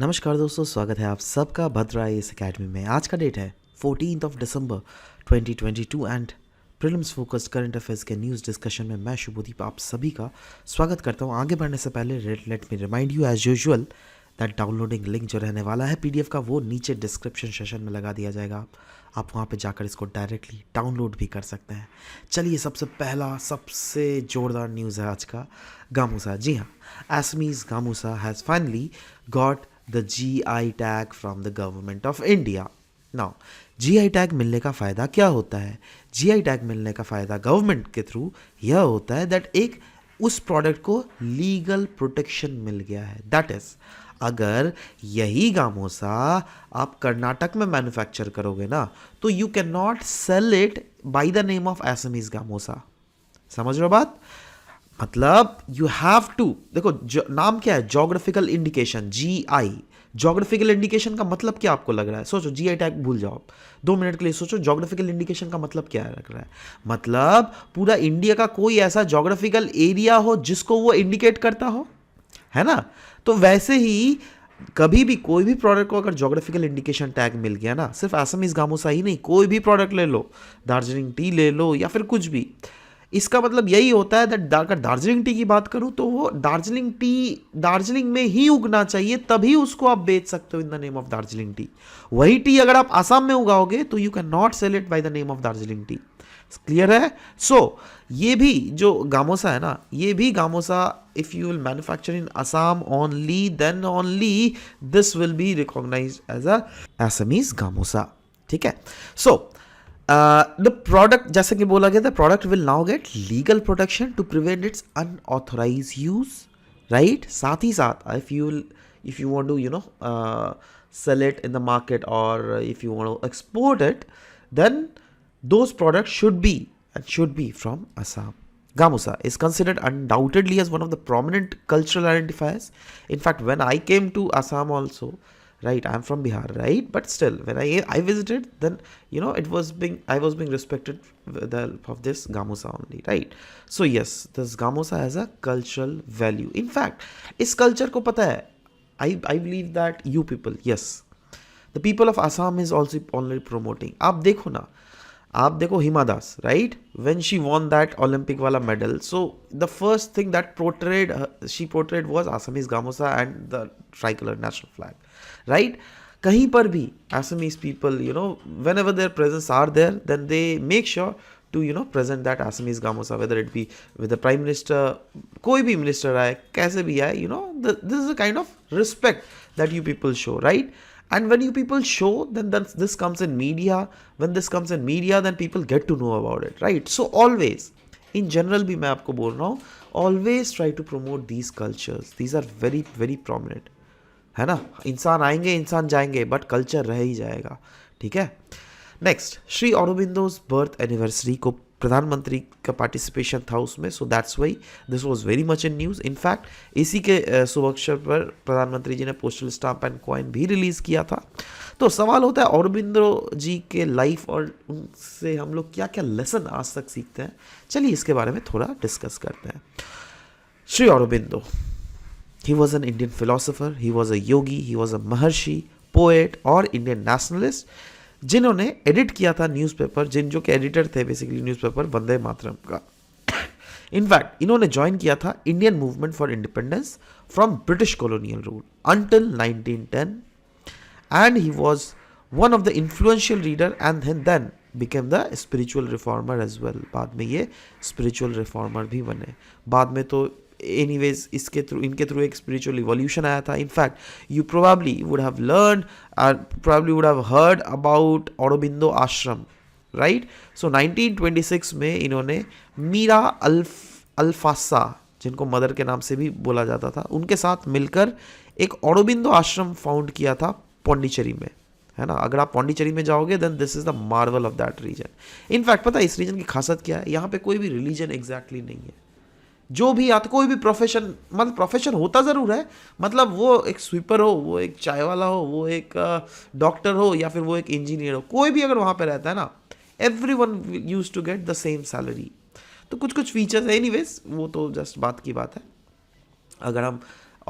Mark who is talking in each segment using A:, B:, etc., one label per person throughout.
A: नमस्कार दोस्तों, स्वागत है आप सबका भद्रा इस एकेडमी में। आज का डेट है 14 दिसंबर 2022 and prelims focused current affairs के न्यूज़ डिस्कशन में मैं शुभदीप आप सभी का स्वागत करता हूं। आगे बढ़ने से पहले let me remind you as usual that downloading link जो रहने वाला है पीडीएफ का वो नीचे डिस्क्रिप्शन सेशन में लगा दिया जाएगा। आप वहां पे जाकर इसको डायरेक्टली डाउनलोड भी कर सकते हैं। चलिए, सबसे पहला सबसे जोरदार न्यूज़ है आज का, गामूसा। जी हाँ, Assamese gamusa has finally got the GI tag from the government of India. Now, GI tag मिलने का फ़ायदा क्या होता है? GI tag मिलने का फ़ायदा गवर्नमेंट के थ्रू यह होता है दैट एक उस प्रोडक्ट को लीगल प्रोटेक्शन मिल गया है। दैट इज, अगर यही गामोसा आप कर्नाटक में मैन्युफैक्चर करोगे ना, तो you can not sell it by the name of SMEs gamosa. समझ रहे हो बात? मतलब यू हैव टू, देखो नाम क्या है, geographical indication, GI। Geographical indication का मतलब क्या आपको लग रहा है? सोचो, GI टैग भूल जाओ, 2 मिनट के लिए सोचो, जोग्राफिकल इंडिकेशन का मतलब क्या लग रहा है? मतलब पूरा इंडिया का कोई ऐसा जोग्राफिकल एरिया हो जिसको वो इंडिकेट करता हो, है ना? तो वैसे ही कभी भी कोई भी प्रोडक्ट को अगर जोग्राफिकल इंडिकेशन टैग मिल गया ना, सिर्फ एसएमईज गामोसा ही नहीं, कोई भी प्रोडक्ट ले लो, दार्जिलिंग टी ले लो या फिर कुछ भी, इसका मतलब यही होता है दैट अगर दार्जिलिंग टी की बात करूं तो वो दार्जिलिंग टी दार्जिलिंग में ही उगना चाहिए, तभी उसको आप बेच सकते हो in the name of Darjeeling tea. वही टी अगर आप आसाम में उगाओगे तो you can not sell it by the name of Darjeeling tea. Clear है? सो ये भी जो गामोसा है ना, ये भी gamosa if you will manufacture in Assam only, then only this will be recognised as a Assamese gamosa. ठीक है? सो द प्रोडक्ट, जैसे कि बोला गया था, product will now get legal protection to prevent its unauthorise use, right? साथ ही साथ if you want to sell it in the market, or if you want to export it, then those products should be from Assam. Gamusa is considered undoubtedly as one of the prominent cultural identifiers. In fact, when I came to Assam also, right, I'm from Bihar, right, but still when I visited, then I was being respected with the help of this gamusa only, right? So yes, this gamusa has a cultural value. In fact, इस culture को पता है, I believe that you people, yes, the people of Assam is also already promoting. आप देखो Hima Das, right, when she won that Olympic वाला medal, so the first thing that she portrayed was Assamese gamosa and the tricolour national flag, right? कहीं पर भी Assamese people, whenever their presence are there, then they make sure to present that Assamese gamosa, whether it be with the prime minister, कोई भी minister आए, कैसे भी आए, this is a kind of respect that you people show, right? And when you people show, then this comes in media. When this comes in media, then people get to know about it, right? So always, in general भी मैं आपको बोल रहा हूँ, always try to promote these cultures. These are very very prominent, है ना? इंसान आएंगे, इंसान जाएंगे, बट कल्चर रह ही जाएगा। ठीक है? नेक्स्ट, श्री औरोबिंदोज बर्थ एनिवर्सरी को प्रधानमंत्री का पार्टिसिपेशन था उसमें, so that's why this was very much in news. In fact इसी के शुभ अवसर पर प्रधानमंत्री जी ने पोस्टल स्टाम्प एंड कॉइन भी रिलीज़ किया था। तो सवाल होता है, औरोबिंदो जी के लाइफ और उनसे हम लोग क्या क्या लेसन आज तक सीखते हैं। चलिए इसके बारे में थोड़ा डिस्कस करते हैं। Shri Aurobindo, he was an Indian philosopher, he was a yogi, he was a Maharshi, poet और Indian nationalist, जिन्होंने एडिट किया था न्यूज़पेपर, जो के एडिटर थे बेसिकली न्यूज़पेपर वंदे मातरम का। इनफैक्ट इन्होंने ज्वाइन किया था Indian movement for independence from British colonial rule until 1910, and he was one of the influential reader and then became the spiritual reformer as well. बाद में ये स्पिरिचुअल रिफॉर्मर भी बने। बाद में तो एनीवेज इनके थ्रू एक स्पिरिचुअल इवोल्यूशन आया था। In fact you probably would have learn और probably would have heard about Aurobindo Ashram, right? सो 1926 में इन्होंने मीरा अल्फासा, जिनको मदर के नाम से भी बोला जाता था, उनके साथ मिलकर एक औरोबिंदो आश्रम फाउंड किया था पौंडीचेरी में, है ना? अगर आप पौंडीचेरी में जाओगे then this is the marvel of that region. In fact पता है इस रीजन की खासियत क्या है? यहाँ पे कोई भी रिलीजन एग्जैक्टली नहीं है। जो भी आता, कोई भी प्रोफेशन, मतलब प्रोफेशन होता ज़रूर है, मतलब वो एक स्वीपर हो, वो एक चाय वाला हो, वो एक डॉक्टर हो, या फिर वो एक इंजीनियर हो, कोई भी अगर वहाँ पे रहता है ना, everyone used to get the same salary. तो कुछ कुछ फीचर्स है, एनीवेज वो तो जस्ट बात की बात है। अगर हम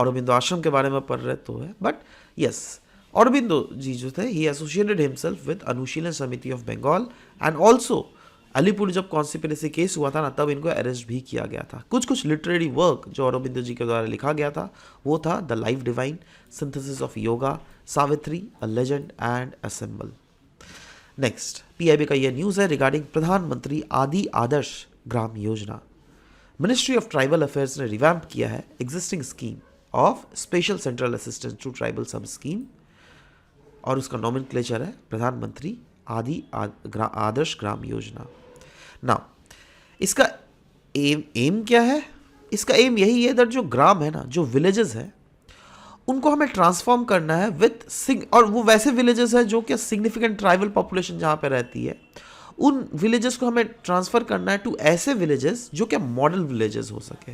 A: औरबिंदो आश्रम के बारे में पढ़ रहे तो है, बट यस, औरबिंदो जी जो थे ही associated himself with Anushilan Samiti of Bengal and also Alipore जब कॉन्स्पिरेसी केस हुआ था ना, तब इनको अरेस्ट भी किया गया था। कुछ कुछ लिटरेरी वर्क जो औरबिंदो जी के द्वारा लिखा गया था वो था the life divine, synthesis of yoga, Savitri, a legend and a symbol. Next PIB का यह न्यूज़ है रिगार्डिंग प्रधानमंत्री आदि Adarsh Gram Yojana. Ministry of tribal affairs ने रिवैम्प किया है existing scheme of special central assistance to tribal sub scheme, और उसका नॉमेनक्लेचर है प्रधानमंत्री आदर्श ग्राम योजना। नाउ इसका एम क्या है? इसका एम यही है दैट जो ग्राम है ना, जो विलेजेस है, उनको हमें ट्रांसफॉर्म करना है विथ, और वो वैसे विलेजेस है जो क्या सिग्निफिकेंट ट्राइबल पॉपुलेशन जहाँ पे रहती है, उन विलेजेस को हमें ट्रांसफर करना है टू ऐसे विलेजेस जो क्या मॉडल विलेजेस हो सके।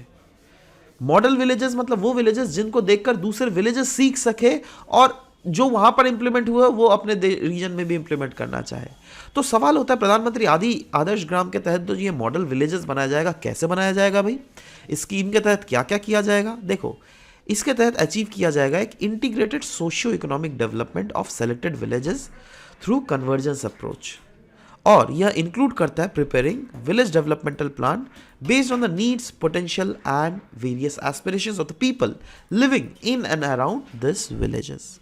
A: मॉडल विलेजेस मतलब वो विलेजेस जिनको देखकर दूसरे विलेजेस सीख सके और जो वहां पर इंप्लीमेंट हुआ वो अपने रीजन में भी इंप्लीमेंट करना चाहे। तो सवाल होता है प्रधानमंत्री आदर्श ग्राम के तहत जो ये मॉडल विलेजेस बनाया जाएगा, कैसे बनाया जाएगा भाई? इस स्कीम के तहत क्या क्या किया जाएगा? देखो, इसके तहत अचीव किया जाएगा एक integrated socio economic development of selected villages through convergence approach, और यह इंक्लूड करता है preparing village developmental plan based on the needs, potential and various aspirations of the people living in and around this villages.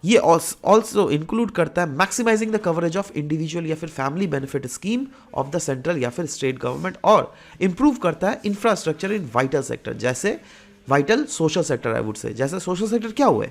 A: ये also include करता है maximising the coverage of individual या फिर family benefit scheme of the central या फिर state government, और improve करता है इंफ्रास्ट्रक्चर इन वाइटल सेक्टर, जैसे vital social sector I would say. जैसे सोशल सेक्टर क्या हुआ?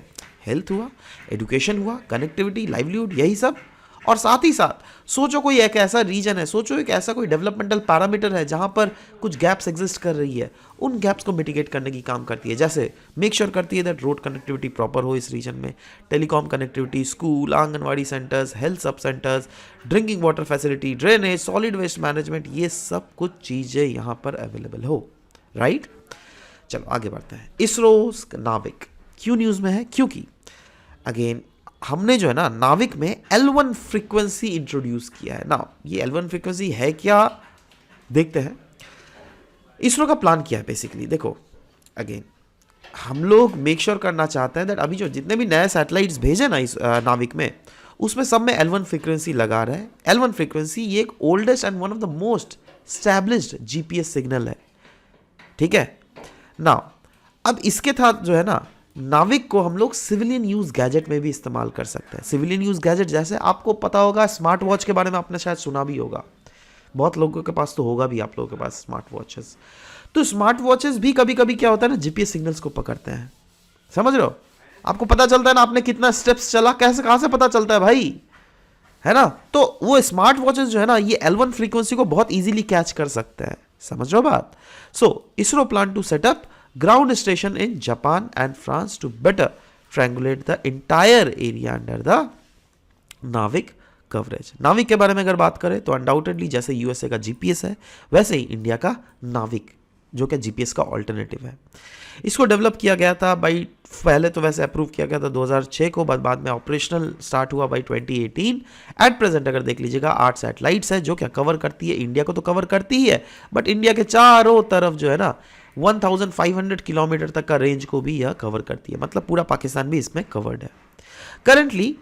A: हेल्थ हुआ, एजुकेशन हुआ, कनेक्टिविटी, लाइवलीहुड, यही सब। और साथ ही साथ सोचो कोई एक ऐसा रीजन है, सोचो एक ऐसा कोई डेवलपमेंटल पैरामीटर है जहां पर कुछ गैप्स एग्जिस्ट कर रही है, उन गैप्स को मिटिगेट करने की काम करती है। जैसे मेक श्योर करती है दैट रोड कनेक्टिविटी प्रॉपर हो इस रीजन में, telecom connectivity, school, anganwadi centres, health sub centres, drinking water facility, drainage, solid waste management, ये सब कुछ चीज़ें यहाँ पर अवेलेबल हो, राइट। चलो आगे बढ़ते हैं। इसरो नाविक क्यों न्यूज़ में है? क्योंकि अगेन हमने जो है ना नाविक में L1 फ्रीक्वेंसी इंट्रोड्यूस किया है ना। ये L1 फ्रीक्वेंसी है क्या, देखते हैं। इसरो का प्लान किया है बेसिकली। देखो अगेन हम लोग मेक श्योर करना चाहते हैं दैट अभी जो जितने भी नए सैटेलाइट्स भेजे ना इस नाविक में, उसमें सब में L1 फ्रीक्वेंसी लगा रहे हैं। L1 फ्रीक्वेंसी ये एक oldest and one of the most established GPS signal है, ठीक है ना। अब इसके साथ जो है ना नाविक को हम लोग सिविलियन यूज गैजेट में भी इस्तेमाल कर सकते हैं। सिविलियन यूज गैजेट जैसे आपको पता होगा, स्मार्ट वॉच के बारे में आपने शायद सुना भी होगा, बहुत लोगों के पास तो होगा भी, आप लोगों के पास स्मार्ट वॉचेस। तो स्मार्ट वॉचेस भी कभी कभी क्या होता है ना, जीपीएस सिग्नल्स को पकड़ते हैं, समझ रहे हो। आपको पता चलता है ना आपने कितना स्टेप्स चला, कैसे कहां से पता चलता है भाई, है ना। तो वो स्मार्ट वॉचेस जो है ना ये L1 फ्रीक्वेंसी को बहुत इजीली कैच कर सकते हैं, समझ रहे हो बात। So ISRO plan to set up ground station in Japan and France to better triangulate the entire area under the नाविक कवरेज। नाविक के बारे में अगर बात करें तो अनडाउटेडली जैसे यूएसए का जीपीएस है, वैसे ही इंडिया का नाविक जो कि जीपीएस का ऑल्टरनेटिव है। इसको डेवलप किया गया था भाई, पहले तो वैसे अप्रूव किया गया था 2006 को, बाद में ऑपरेशनल स्टार्ट हुआ भाई 2018। एट प्रेजेंट अगर देख लीजिएगा 8 सैटेलाइट्स है जो क्या कवर करती है, इंडिया को तो कवर करती ही है, बट इंडिया के चारों तरफ जो है ना 1500 किलोमीटर तक का रेंज को भी यह कवर करती है, मतलब पूरा पाकिस्तान भी इसमें कवर्ड है। करंटली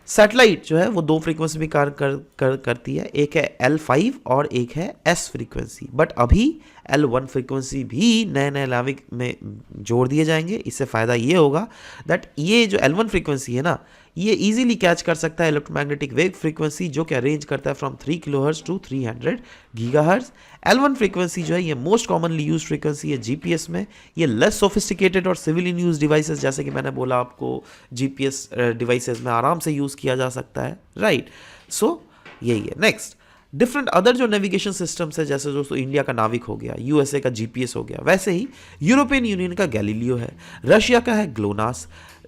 A: सैटेलाइट जो है वो 2 फ्रीक्वेंसी में कार्य करती है, एक है L5 और एक है S फ्रीक्वेंसी, बट अभी L1 फ्रीक्वेंसी भी नए नए नाविक में जोड़ दिए जाएंगे। इससे फ़ायदा ये होगा दैट ये जो L1 फ्रीक्वेंसी है ना ये इजीली कैच कर सकता है इलेक्ट्रोमैग्नेटिक वेव फ्रीक्वेंसी जो क्या रेंज करता है from 3 kilohertz to 300 gigahertz. L1 frequency जो है ये मोस्ट कॉमनली यूज फ्रीक्वेंसी है जीपीएस में। ये लेस सोफिस्टिकेटेड और सिविलियन यूज डिवाइसेस जैसे कि मैंने बोला आपको जीपीएस डिवाइसेस में आराम से यूज़ किया जा सकता है, राइट। सो यही है। नेक्स्ट डिफरेंट अदर जो नेविगेशन सिस्टम्स है, जैसे दोस्तों इंडिया का नाविक हो गया, यूएसए का जीपीएस हो गया, वैसे ही यूरोपियन यूनियन का गैलीलियो है, रशिया का है ग्लोनास,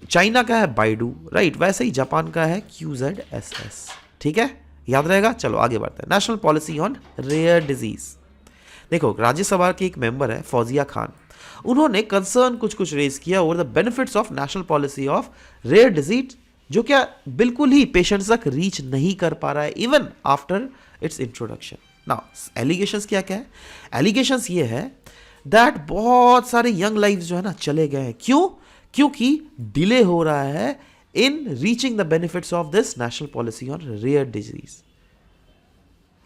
A: चाइना का है बाइडू, राइट। वैसे ही जापान का है QZSS, ठीक है, याद रहेगा। चलो आगे बढ़ते हैं। National policy on rare disease. देखो राज्यसभा के एक मेंबर है फौजिया खान, उन्होंने कंसर्न कुछ रेज किया over the benefits of national policy of rare disease जो क्या बिल्कुल ही पेशेंट्स तक रीच नहीं कर पा रहा है even after it's introduction. Now allegations क्या है? एलिगेशंस ये है दैट बहुत सारे यंग लाइफ जो है ना चले गए हैं। क्यों? क्योंकि डिले हो रहा है in reaching the benefits of this national policy on rare disease.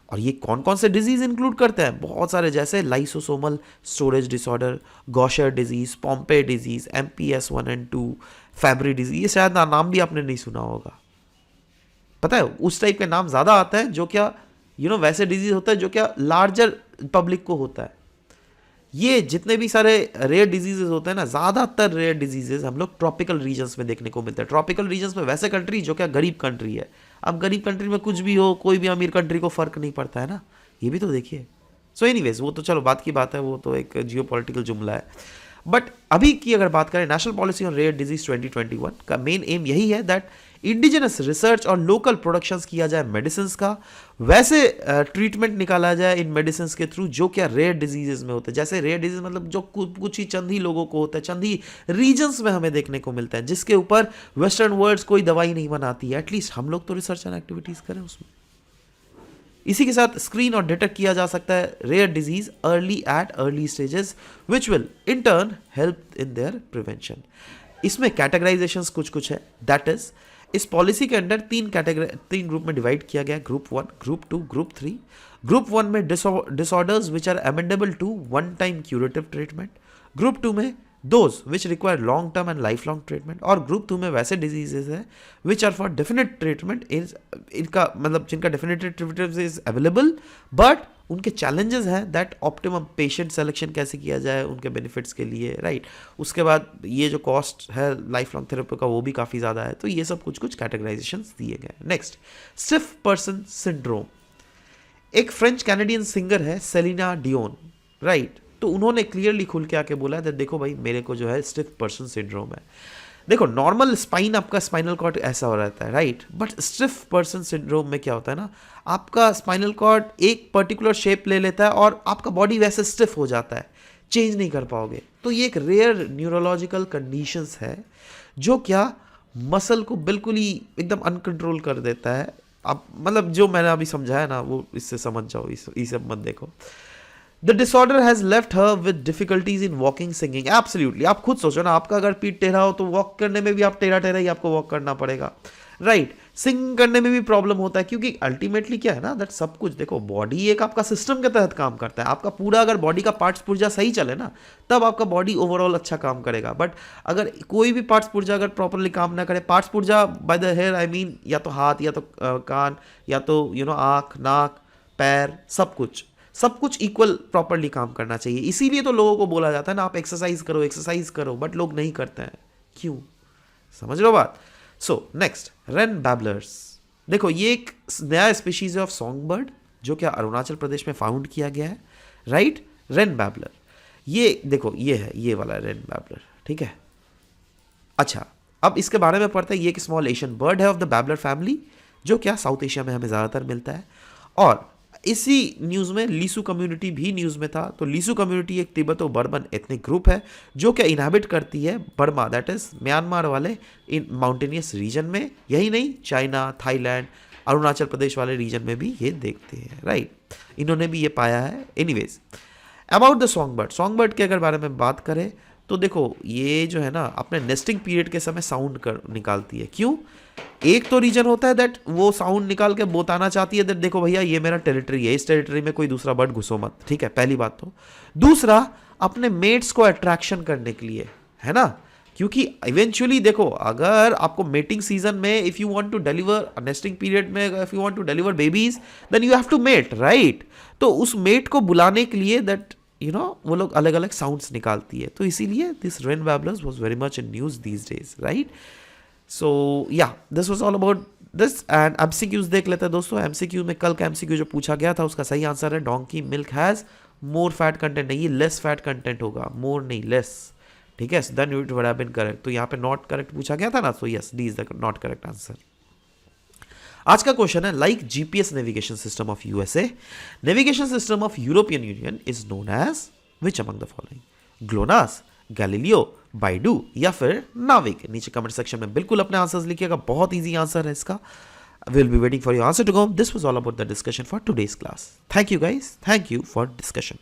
A: और ये कौन कौन से डिजीज इंक्लूड करते हैं? बहुत सारे, जैसे lysosomal storage disorder, Gaucher disease, Pompe disease, MPS 1 and 2, Fabry disease. ये शायद नाम भी आपने नहीं सुना होगा। पता है उस टाइप के नाम ज्यादा आता है जो क्या वैसे डिजीज होता है जो क्या लार्जर पब्लिक को होता है। ये जितने भी सारे रेयर डिजीजेस होते हैं ना, ज्यादातर रेयर डिजीजेस हम लोग ट्रॉपिकल रीजन्स में देखने को मिलते हैं। ट्रॉपिकल रीजन्स में वैसे कंट्री जो क्या गरीब कंट्री है। अब गरीब कंट्री में कुछ भी हो, कोई भी अमीर कंट्री को फर्क नहीं पड़ता है ना, ये भी तो देखिए। सो एनीवेज, वो तो चलो बात की बात है, वो तो एक जियोपॉलिटिकल जुमला है। बट अभी की अगर बात करें, national policy on rare disease 2021 का मेन एम यही है दैट इंडिजिनस रिसर्च और लोकल प्रोडक्शंस किया जाए मेडिसिन का, वैसे ट्रीटमेंट निकाला जाए इन मेडिसिन के थ्रू जो क्या रेयर डिजीजेस में होते हैं। जैसे रेयर डिजीज मतलब जो कुछ ही चंद ही लोगों को होता है, चंद ही रीजन्स में हमें देखने को मिलता है, जिसके ऊपर वेस्टर्न वर्ल्ड कोई दवाई नहीं बनाती है। एटलीस्ट हम लोग तो रिसर्च एंड एक्टिविटीज करें उसमें। इसी के साथ स्क्रीन और डिटेक्ट किया जा सकता है rare disease early stages which will in turn help in their prevention. इसमें कैटेगराइजेशंस कुछ है। दैट इज, इस पॉलिसी के अंदर तीन ग्रुप में डिवाइड किया गया, ग्रुप 1, ग्रुप 2, ग्रुप 3। ग्रुप 1 में disorders which are amenable to one time curative treatment. Group 2 में those which require long term and life long treatment. और ग्रुप 2 में वैसे डिजीजेज है which are for definite treatment, इनका मतलब जिनका definite treatment is available, but उनके challenges हैं दैट ऑप्टिमम पेशेंट सिलेक्शन कैसे किया जाए उनके बेनिफिट्स के लिए, राइट। उसके बाद ये जो कॉस्ट है लाइफ लॉन्ग थेरेपी का वो भी काफ़ी ज़्यादा है। तो ये सब कुछ कैटेगराइजेशंस दिए गए। Next, stiff person syndrome. एक फ्रेंच कैनेडियन सिंगर है सेलिना डियोन, राइट। तो उन्होंने क्लियरली खुल के आके बोला है देखो भाई मेरे को जो है स्टिफ पर्सन सिंड्रोम है। देखो नॉर्मल स्पाइन, आपका स्पाइनल कॉर्ड ऐसा हो रहता है, right, but stiff person syndrome में क्या होता है ना, आपका स्पाइनल कॉर्ड एक पर्टिकुलर शेप ले लेता है और आपका बॉडी वैसे स्टिफ हो जाता है, चेंज नहीं कर पाओगे। तो ये एक रेयर न्यूरोलॉजिकल कंडीशंस है जो क्या मसल को बिल्कुल ही एकदम अनकंट्रोल कर देता है। आप मतलब जो मैंने अभी समझाया ना वो इससे समझ जाओ, इस सब मत देखो। The disorder has left her with difficulties in walking, singing. Absolutely. आप खुद सोचो ना, आपका अगर पीठ टेढ़ा हो तो वॉक करने में भी आप टेढ़ा ही आपको वॉक करना पड़ेगा, राइट। सिंग करने में भी प्रॉब्लम होता है क्योंकि अल्टीमेटली क्या है ना, दैट सब कुछ देखो, बॉडी एक आपका सिस्टम के तहत काम करता है। आपका पूरा अगर बॉडी का पार्ट्स पुर्जा सही चले ना, तब आपका बॉडी ओवरऑल अच्छा काम करेगा। बट अगर कोई भी पार्ट्स पुर्जा अगर प्रॉपरली काम ना करे, पार्ट्स पुर्जा by the here I mean या तो हाथ या तो कान या तो आँख, नाक, पैर, सब कुछ इक्वल प्रॉपरली काम करना चाहिए। इसीलिए तो लोगों को बोला जाता है ना आप एक्सरसाइज करो, बट लोग नहीं करते हैं। क्यों? समझ लो बात। So next, rain babblers. देखो ये एक नया स्पीशीज ऑफ सॉन्ग बर्ड जो क्या अरुणाचल प्रदेश में फाउंड किया गया है, राइट। रेन बैबलर, ये देखो ये है, ये वाला रेन बैबलर, ठीक है। अच्छा, अब इसके बारे में पढ़ते हैं। ये एक स्मॉल एशियन बर्ड है ऑफ द बैबलर फैमिली जो क्या साउथ एशिया में हमें ज़्यादातर मिलता है। और इसी न्यूज़ में लीसू कम्युनिटी भी न्यूज़ में था। तो लीसू कम्युनिटी एक तिब्बतो बर्मन एथनिक ग्रुप है जो क्या इनहैबिट करती है बर्मा, दैट इज म्यांमार वाले इन माउंटेनियस रीजन में। यही नहीं, चाइना, थाईलैंड, अरुणाचल प्रदेश वाले रीजन में भी ये देखते हैं, राइट। इन्होंने भी ये पाया है। Anyways, about the song bird के अगर बारे में बात करें तो देखो ये जो है ना अपने नेस्टिंग पीरियड के समय साउंड निकालती है। क्यों? एक तो रीजन होता है दैट वो साउंड निकाल के बताना चाहती है दैट देखो भैया ये मेरा टेरिटरी है, इस टेरिटरी में कोई दूसरा बर्ड घुसो मत, ठीक है, पहली बात। तो दूसरा, अपने मेट्स को अट्रैक्शन करने के लिए, है ना, क्योंकि इवेंचुअली देखो अगर आपको मेटिंग सीजन में if you want to deliver nesting period में if you want to deliver babies then you have to mate, right. तो उस मेट को बुलाने के लिए दैट वो लोग अलग अलग साउंड्स निकालती है। तो इसीलिए this rain babblers was very much in news these days, right. So yeah this was all about this. And MCQs देख लेते हैं दोस्तों। एमसीक्यू में कल का एमसीक्यू जो पूछा गया था उसका सही आंसर है donkey milk has more fat content. नहीं, लेस फैट कंटेंट होगा, मोर नहीं लेस, ठीक है। Then it would have been correct. तो यहाँ पे नॉट करेक्ट पूछा गया था ना, so yes, D is the not correct answer. आज का क्वेश्चन है, like GPS navigation system of USA, navigation system of European union is known as which among the following? GLONASS, Galileo, BeiDou या फिर नाविक? नीचे कमेंट सेक्शन में बिल्कुल अपने आंसर्स लिखिएगा, बहुत इजी आंसर है इसका। Will be waiting for your answer to come. This was all about the discussion for today's class. Thank you guys, thank you for discussion.